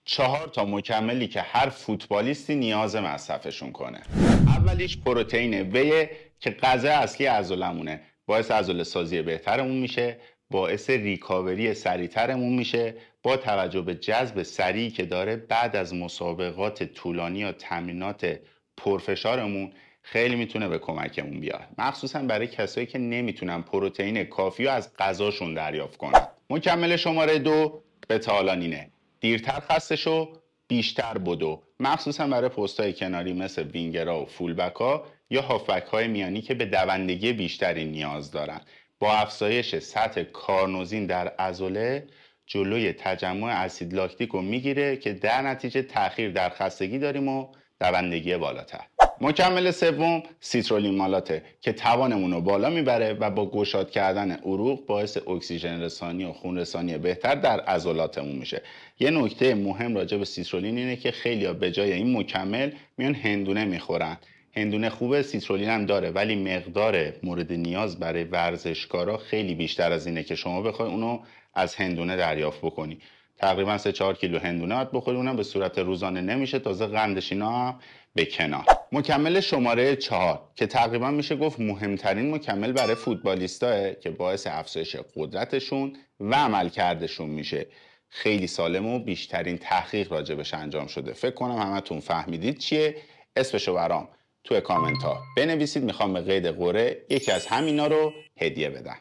4 تا مکملی که هر فوتبالیستی نیاز مصرفشون کنه. اولیش پروتئین وی که غذا اصلی عضلمونه. باعث عضله سازی بهترمون میشه، باعث ریکاوری سریعترمون میشه. با توجه به جذب سریعی که داره بعد از مسابقات طولانی یا تمرینات پرفشارمون خیلی میتونه به کمکمون بیاد، مخصوصا برای کسایی که نمیتونن پروتئین کافی رو از غذاشون دریافت کنن. مکمل شماره 2 بتالانینه. دیرتر خسته شو، بیشتر بدو، مخصوصا برای پست‌های کناری مثل وینگرها و فولبک‌ها یا هافبک‌های میانی که به دوندگی بیشتری نیاز دارن. با افزایش سطح کارنوزین در عضله جلوی تجمع اسید لاکتیک رو میگیره که در نتیجه تأخیر در خستگی داریم و دوندگی بالاتر. مکمل سوم سیترولین مالاته که توانمون رو بالا میبره و با گشاد کردن عروق باعث اکسیژن رسانی و خون رسانی بهتر در عضلاتمون میشه. یه نکته مهم راجع به سیترولین اینه که خیلی‌ها به جای این مکمل میان هندونه میخورن. هندونه خوبه، سیترولین هم داره، ولی مقدار مورد نیاز برای ورزشکارا خیلی بیشتر از اینه که شما بخوای اونو از هندونه دریافت بکنی. تقریبا 3-4 کیلو هندونه باید بخوری، اونم به صورت روزانه نمیشه، تازه قندش اینا هم به کنار. مکمل شماره 4 که تقریبا میشه گفت مهمترین مکمل برای فوتبالیستاه که باعث افزایش قدرتشون و عملکردشون میشه. خیلی سالم و بیشترین تحقیق راجبش انجام شده. فکر کنم همتون فهمیدید چیه. اسمشو برام توی کامنت ها بنویسید، میخوام به قید قرعه یکی از همینا رو هدیه بدم.